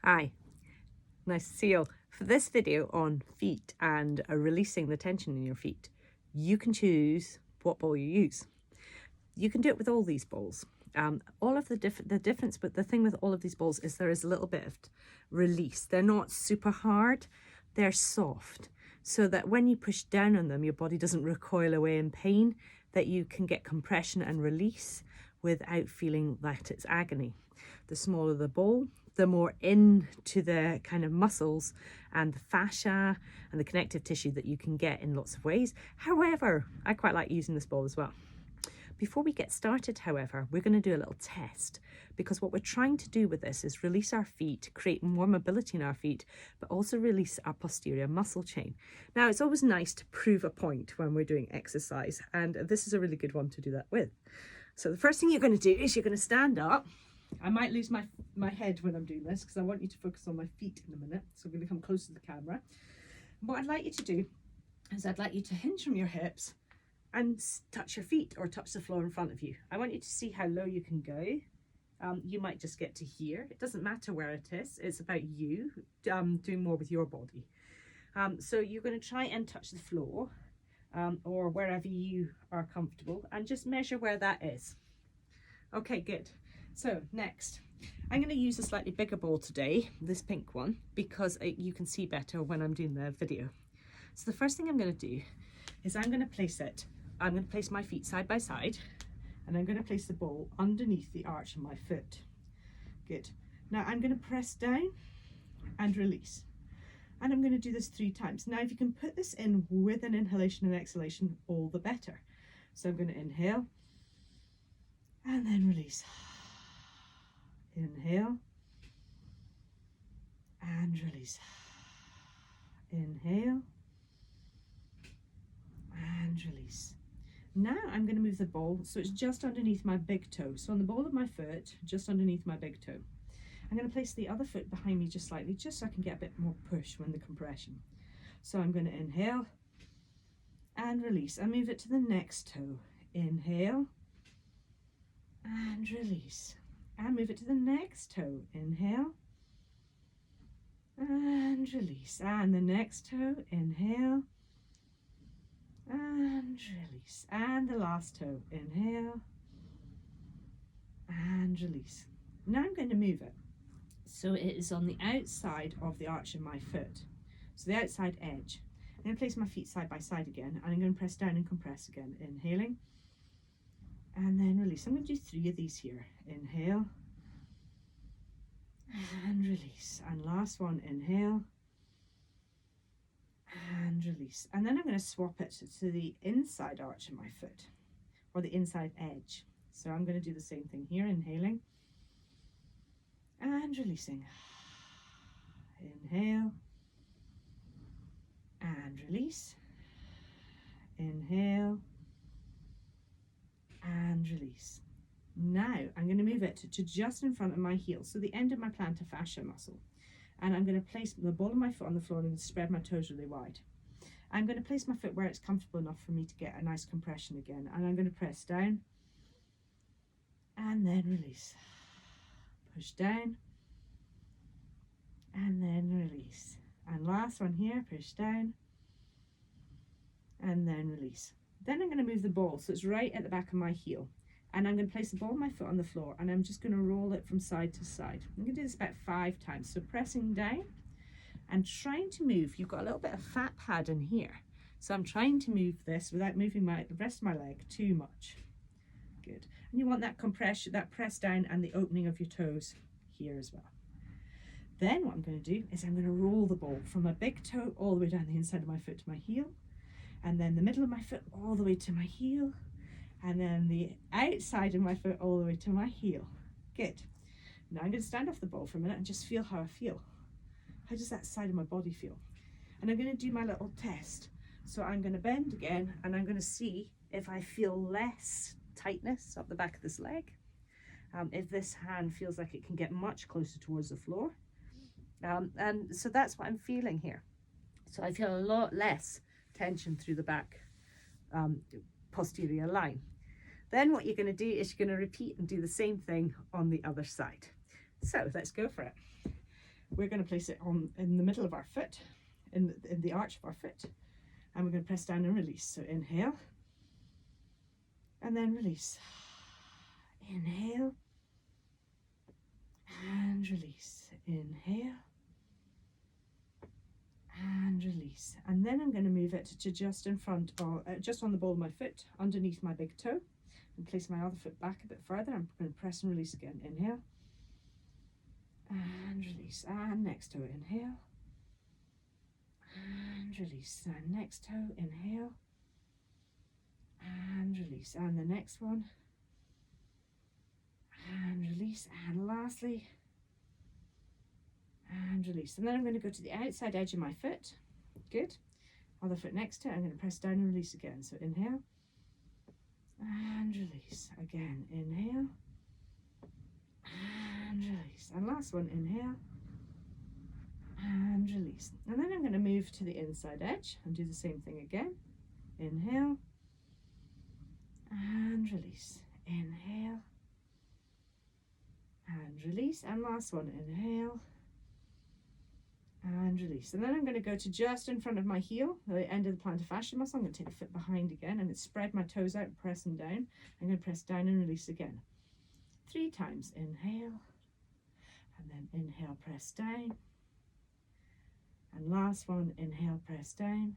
Hi, nice to see you. For this video on feet and releasing the tension in your feet, you can choose what ball you use. You can do it with all these balls. All of the difference, but the thing with all of these balls is there is a little bit of release. They're not super hard, they're soft, so that when you push down on them, your body doesn't recoil away in pain, that you can get compression and release without feeling that it's agony. The smaller the ball, the more into the kind of muscles and the fascia and the connective tissue that you can get in lots of ways. However, I quite like using this ball as well. Before we get started, however, we're going to do a little test, because what we're trying to do with this is release our feet, create more mobility in our feet, but also release our posterior muscle chain. Now, it's always nice to prove a point when we're doing exercise, and this is a really good one to do that with. So the first thing you're going to do is you're going to stand up. I might lose my head when I'm doing this because I want you to focus on my feet in a minute. So I'm going to come close to the camera. What I'd like you to do is I'd like you to hinge from your hips and touch your feet or touch the floor in front of you. I want you to see how low you can go. You might just get to here. It doesn't matter where it is. It's about you doing more with your body. So you're going to try and touch the floor or wherever you are comfortable, and just measure where that is. Okay, good. So next, I'm going to use a slightly bigger ball today, this pink one, because you can see better when I'm doing the video. So the first thing I'm going to do is I'm going to place my feet side by side, and I'm going to place the ball underneath the arch of my foot. Good. Now I'm going to press down and release. And I'm going to do this 3 times. Now if you can put this in with an inhalation and exhalation, all the better. So I'm going to inhale and then release. Inhale and release. Inhale and release. Now I'm going to move the ball so it's just underneath my big toe. So on the ball of my foot, just underneath my big toe. I'm going to place the other foot behind me just slightly, just so I can get a bit more push when the compression. So I'm going to inhale and release and move it to the next toe. Inhale and release. And move it to the next toe. Inhale and release. And the next toe. Inhale and release. And the last toe. Inhale and release. Now I'm going to move it so it is on the outside of the arch of my foot. So the outside edge. I'm going to place my feet side by side again, and I'm going to press down and compress again. Inhaling and then release. I'm going to do 3 of these here. Inhale and release. And last one, inhale and release. And then I'm going to swap it to the inside arch of my foot, or the inside edge. So I'm going to do the same thing here, inhaling and releasing. Inhale and release. Inhale and release. Now I'm going to move it to just in front of my heel, so the end of my plantar fascia muscle, and I'm going to place the ball of my foot on the floor and spread my toes really wide. I'm going to place my foot where it's comfortable enough for me to get a nice compression again, and I'm going to press down and then release. Push down and then release. And last one here, push down and then release. Then I'm going to move the ball so it's right at the back of my heel, and I'm going to place the ball of my foot on the floor, and I'm just going to roll it from side to side. I'm going to do this about 5 times. So pressing down and trying to move. You've got a little bit of fat pad in here, so I'm trying to move this without moving the rest of my leg too much. Good. And you want that compression, that press down, and the opening of your toes here as well. Then what I'm going to do is I'm going to roll the ball from my big toe all the way down the inside of my foot to my heel, and then the middle of my foot all the way to my heel, and then the outside of my foot all the way to my heel. Good. Now I'm going to stand off the ball for a minute and just feel how I feel. How does that side of my body feel? And I'm going to do my little test. So I'm going to bend again, and I'm going to see if I feel less tightness up the back of this leg. If this hand feels like it can get much closer towards the floor. And so that's what I'm feeling here. So I feel a lot less tension through the back posterior line. Then what you're going to do is you're going to repeat and do the same thing on the other side. So let's go for it. we're going to place it in the middle of our foot, in the arch of our foot, and we're going to press down and release. So inhale, and then release. Inhale, and release. Inhale, and release. And then I'm going to move it to just in front of, just on the ball of my foot, underneath my big toe, and place my other foot back a bit further. I'm going to press and release again. Inhale, and release. And next toe, inhale, and release. And next toe, inhale, and release. And the next one, and release. And lastly, and release. And then I'm going to go to the outside edge of my foot. Good. Other foot next to it. I'm going to press down and release again. So inhale, and release. Again, inhale, and release. And last one, inhale, and release. And then I'm going to move to the inside edge and do the same thing again. Inhale, and release. Inhale, and release. And last one, inhale, and release. And then I'm going to go to just in front of my heel, the end of the plantar fascia muscle. I'm going to take the foot behind again. I'm going to spread my toes out and press them down. I'm going to press down and release again. 3 times. Inhale, and then inhale, press down. And last one, inhale, press down.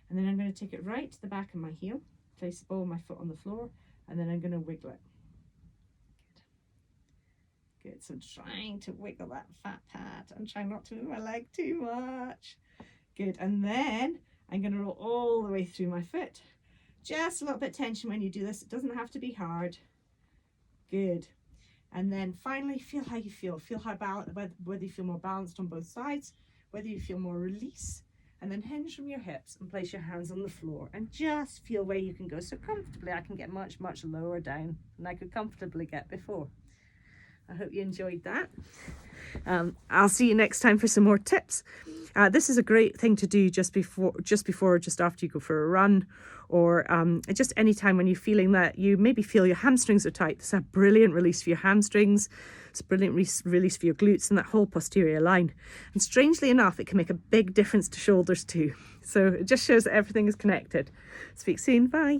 And then I'm going to take it right to the back of my heel, place the ball of my foot on the floor, and then I'm going to wiggle it. Good. So trying to wiggle that fat pad and trying not to move my leg too much. Good. And then I'm going to roll all the way through my foot. Just a little bit of tension when you do this. It doesn't have to be hard. Good. And then finally, feel how you feel. Feel how whether you feel more balanced on both sides, whether you feel more release. And then hinge from your hips and place your hands on the floor and just feel where you can go. So comfortably, I can get much, much lower down than I could comfortably get before. I hope you enjoyed that. I'll see you next time for some more tips. This is a great thing to do just after you go for a run, or just any time when you're feeling that you maybe feel your hamstrings are tight. This is a brilliant release for your hamstrings. It's a brilliant release for your glutes and that whole posterior line. And strangely enough, it can make a big difference to shoulders too. So it just shows that everything is connected. Speak soon. Bye.